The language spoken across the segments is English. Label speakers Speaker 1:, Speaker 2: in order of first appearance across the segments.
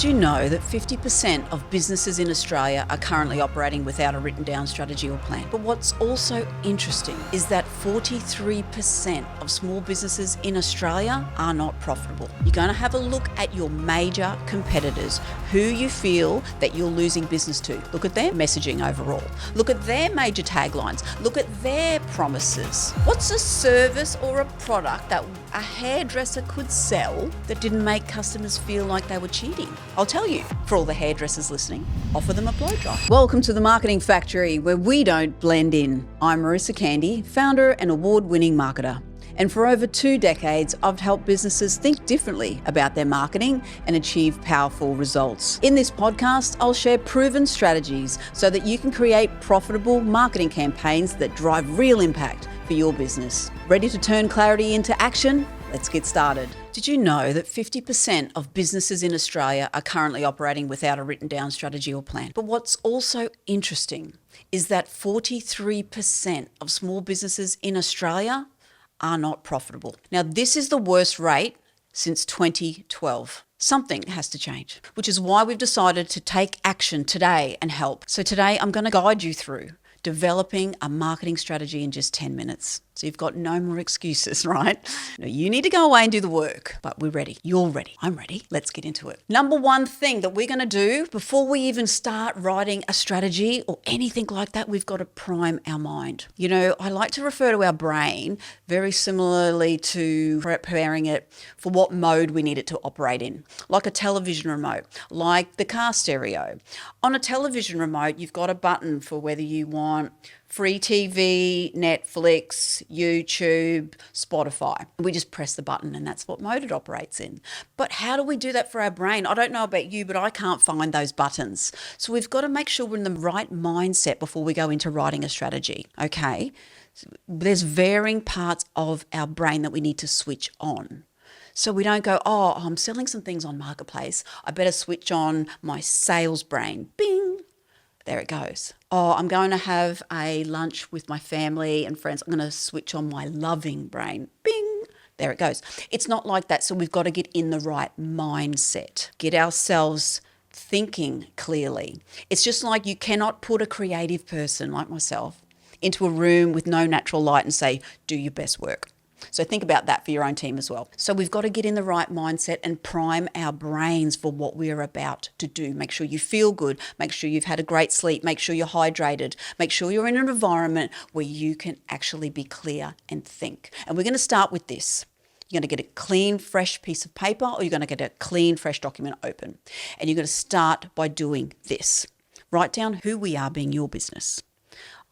Speaker 1: Did you know that 50% of businesses in Australia are currently operating without a written down strategy or plan? But what's also interesting is that 43% of small businesses in Australia are not profitable. You're going to have a look at your major competitors, who you feel that you're losing business to. Look at their messaging overall. Look at their major taglines. Look at their promises. What's a service or a product that a hairdresser could sell that didn't make customers feel like they were cheating? I'll tell you, for all the hairdressers listening, offer them a blow-dry. Welcome to the Marketing Factory, where we don't blend in. I'm Marissa Candy, founder and award-winning marketer. And for over 2 decades, I've helped businesses think differently about their marketing and achieve powerful results. In this podcast, I'll share proven strategies so that you can create profitable marketing campaigns that drive real impact for your business. Ready to turn clarity into action? Let's get started. Did you know that 50% of businesses in Australia are currently operating without a written down strategy or plan? But what's also interesting is that 43% of small businesses in Australia are not profitable. Now, this is the worst rate since 2012. Something has to change, which is why we've decided to take action today and help. So today I'm going to guide you through developing a marketing strategy in just 10 minutes. So you've got no more excuses, right? No, you need to go away and do the work, but we're ready. You're ready. I'm ready. Let's get into it. Number one thing that we're going to do before we even start writing a strategy or anything like that, we've got to prime our mind. You know, I like to refer to our brain very similarly to preparing it for what mode we need it to operate in, like a television remote, like the car stereo. On a television remote, you've got a button for whether you want free TV, Netflix, YouTube, Spotify. We just press the button and that's what mode it operates in. But how do we do that for our brain? I don't know about you, but I can't find those buttons. So we've got to make sure we're in the right mindset before we go into writing a strategy, okay? There's varying parts of our brain that we need to switch on. So we don't go, oh, I'm selling some things on Marketplace. I better switch on my sales brain. Bing. There it goes. Oh, I'm going to have a lunch with my family and friends. I'm going to switch on my loving brain. Bing. There it goes. It's not like that. So we've got to get in the right mindset. Get ourselves thinking clearly. It's just like you cannot put a creative person like myself into a room with no natural light and say, do your best work. So think about that for your own team as well. So we've got to get in the right mindset and prime our brains for what we're about to do. Make sure you feel good. Make sure you've had a great sleep. Make sure you're hydrated. Make sure you're in an environment where you can actually be clear and think. And we're going to start with this. You're going to get a clean, fresh piece of paper, or you're going to get a clean, fresh document open. And you're going to start by doing this. Write down who we are being your business.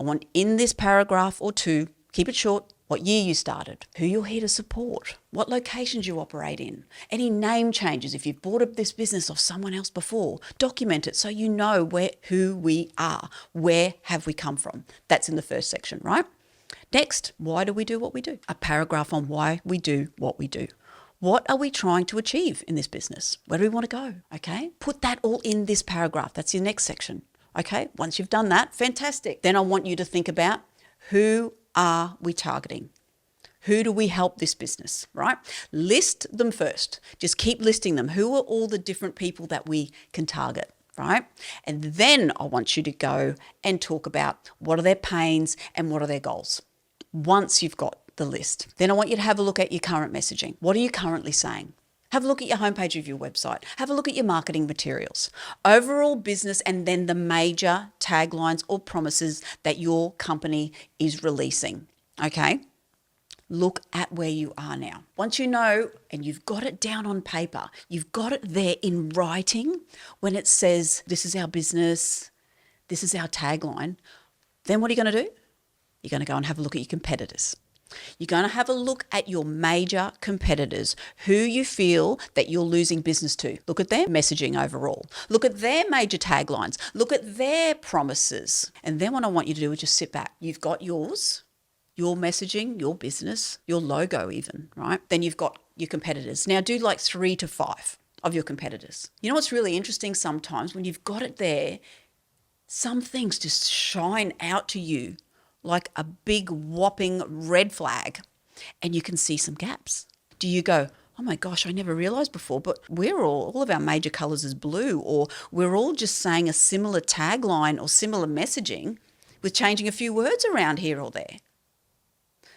Speaker 1: I want in this paragraph or two, keep it short, what year you started, who you're here to support, what locations you operate in, any name changes if you've bought up this business off someone else before. Document it so you know who we are, where have we come from. That's in the first section, right? Next, why do we do what we do? A paragraph on why we do what we do. What are we trying to achieve in this business? Where do we want to go? Okay, put that all in this paragraph. That's your next section. Okay, once you've done that, fantastic. Then I want you to think about who are we targeting? Who do we help this business, right? List them first. Just keep listing them. Who are all the different people that we can target, right? And then I want you to go and talk about what are their pains and what are their goals. Once you've got the list, then I want you to have a look at your current messaging. What are you currently saying? Have a look at your homepage of your website. Have a look at your marketing materials. Overall business, and then the major taglines or promises that your company is releasing. Okay? Look at where you are now. Once you know and you've got it down on paper, you've got it there in writing when it says, this is our business, this is our tagline, then what are you going to do? You're going to go and have a look at your competitors. You're going to have a look at your major competitors, who you feel that you're losing business to. Look at their messaging overall. Look at their major taglines. Look at their promises. And then what I want you to do is just sit back. You've got yours, your messaging, your business, your logo even, right? Then you've got your competitors. Now do like 3 to 5 of your competitors. You know what's really interesting sometimes when you've got it there, some things just shine out to you like a big whopping red flag and you can see some gaps. Do you go, oh my gosh, I never realized before, but we're all of our major colors is blue, or we're all just saying a similar tagline or similar messaging with changing a few words around here or there.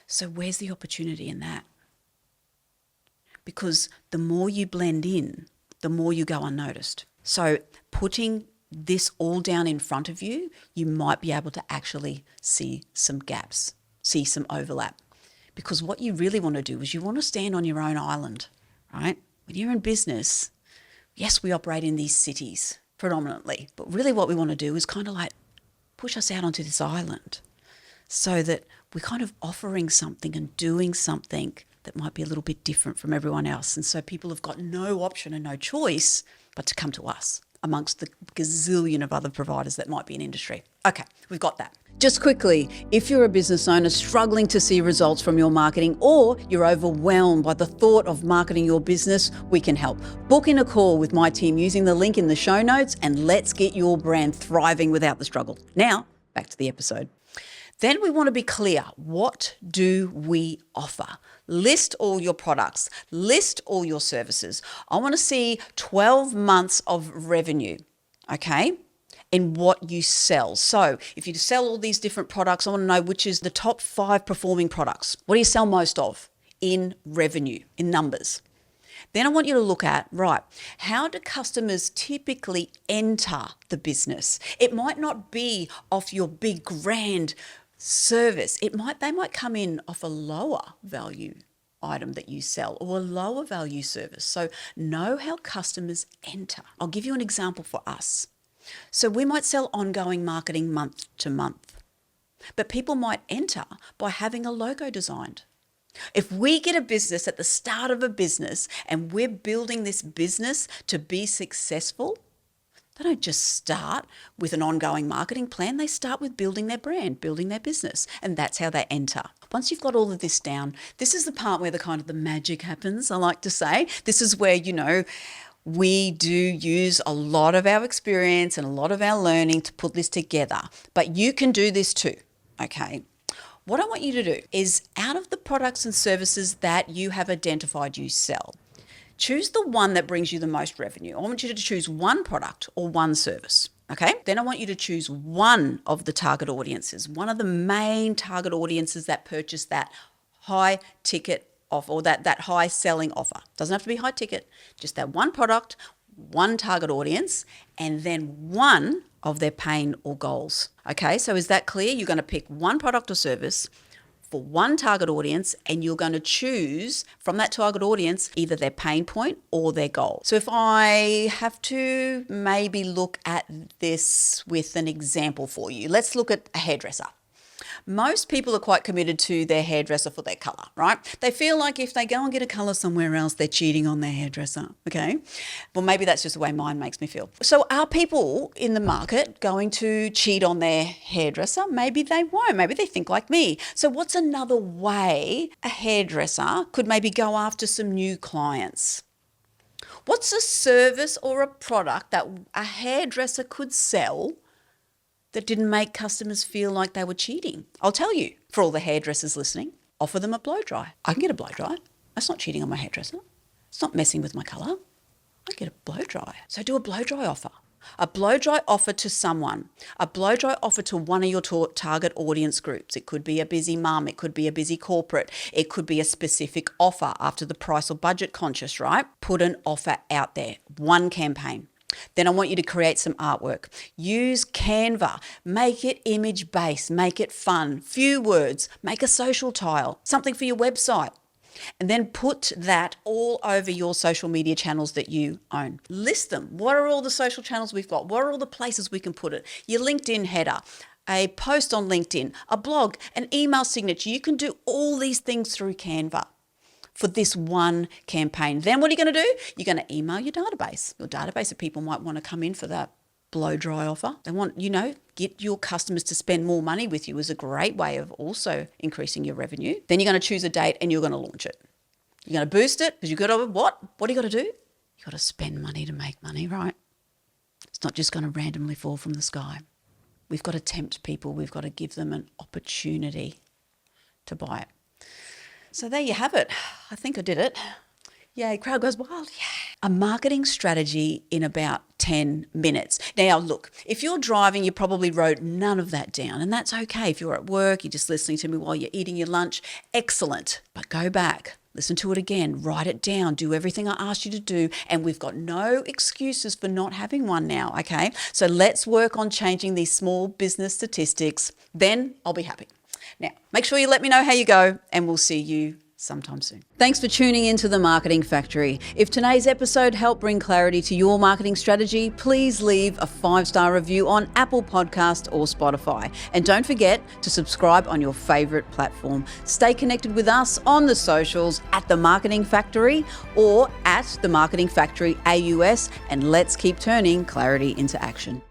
Speaker 1: So where's the opportunity in that? Because the more you blend in, the more you go unnoticed. So putting this all down in front of you, you might be able to actually see some gaps, see some overlap. Because what you really want to do is you want to stand on your own island, right? When you're in business, yes, we operate in these cities predominantly, but really what we want to do is kind of like push us out onto this island so that we're kind of offering something and doing something that might be a little bit different from everyone else. And so people have got no option and no choice but to come to us amongst the gazillion of other providers that might be in industry. Okay, we've got that. Just quickly, if you're a business owner struggling to see results from your marketing, or you're overwhelmed by the thought of marketing your business, we can help. Book in a call with my team using the link in the show notes, and let's get your brand thriving without the struggle. Now, back to the episode. Then we want to be clear. What do we offer? List all your products. List all your services. I want to see 12 months of revenue, okay, in what you sell. So if you sell all these different products, I want to know which is the top 5 performing products. What do you sell most of in revenue, in numbers? Then I want you to look at, right, how do customers typically enter the business? It might not be off your big grand service. They might come in off a lower value item that you sell or a lower value service. So know how customers enter. I'll give you an example for us. So we might sell ongoing marketing month to month, but people might enter by having a logo designed. If we get a business at the start of a business and we're building this business to be successful, they don't just start with an ongoing marketing plan. They start with building their brand, building their business, and that's how they enter. Once you've got all of this down, this is the part where the magic happens, I like to say. This is where, we do use a lot of our experience and a lot of our learning to put this together. But you can do this too, okay? What I want you to do is, out of the products and services that you have identified you sell, choose the one that brings you the most revenue. I want you to choose one product or one service, okay? Then I want you to choose one of the target audiences, one of the main target audiences that purchase that high ticket offer or that high selling offer. Doesn't have to be high ticket, just that one product, one target audience, and then one of their pain or goals. Okay, so is that clear? You're going to pick one product or service for one target audience, and you're going to choose from that target audience either their pain point or their goal. So if I have to maybe look at this with an example for you, let's look at a hairdresser. Most people are quite committed to their hairdresser for their colour, right? They feel like if they go and get a colour somewhere else, they're cheating on their hairdresser, okay? Well, maybe that's just the way mine makes me feel. So are people in the market going to cheat on their hairdresser? Maybe they won't. Maybe they think like me. So what's another way a hairdresser could maybe go after some new clients? What's a service or a product that a hairdresser could sell that didn't make customers feel like they were cheating? I'll tell you, for all the hairdressers listening, offer them a blow dry. I can get a blow dry. That's not cheating on my hairdresser. It's not messing with my colour. I get a blow dry. So do a blow dry offer. A blow dry offer to someone. A blow dry offer to one of your target audience groups. It could be a busy mum. It could be a busy corporate. It could be a specific offer after the price or budget conscious, right? Put an offer out there. One campaign. Then I want you to create some artwork. Use Canva. Make it image-based. Make it fun. Few words. Make a social tile. Something for your website. And then put that all over your social media channels that you own. List them. What are all the social channels we've got? What are all the places we can put it? Your LinkedIn header, a post on LinkedIn, a blog, an email signature. You can do all these things through Canva for this one campaign. Then what are you going to do? You're going to email your database of people might want to come in for that blow dry offer. They want, get your customers to spend more money with you is a great way of also increasing your revenue. Then you're going to choose a date and you're going to launch it. You're going to boost it because you've got to, what do you got to do? You've got to spend money to make money, right? It's not just going to randomly fall from the sky. We've got to tempt people. We've got to give them an opportunity to buy it. So there you have it. I think I did it. Yay, crowd goes wild. Yeah. A marketing strategy in about 10 minutes. Now, look, if you're driving, you probably wrote none of that down, and that's okay. If you're at work, you're just listening to me while you're eating your lunch, excellent. But go back, listen to it again, write it down, do everything I asked you to do, and we've got no excuses for not having one now, okay? So let's work on changing these small business statistics. Then I'll be happy. Now, make sure you let me know how you go, and we'll see you sometime soon. Thanks for tuning into The Marketing Factory. If today's episode helped bring clarity to your marketing strategy, please leave a 5-star review on Apple Podcast or Spotify. And don't forget to subscribe on your favorite platform. Stay connected with us on the socials at The Marketing Factory or at The Marketing Factory AUS, and let's keep turning clarity into action.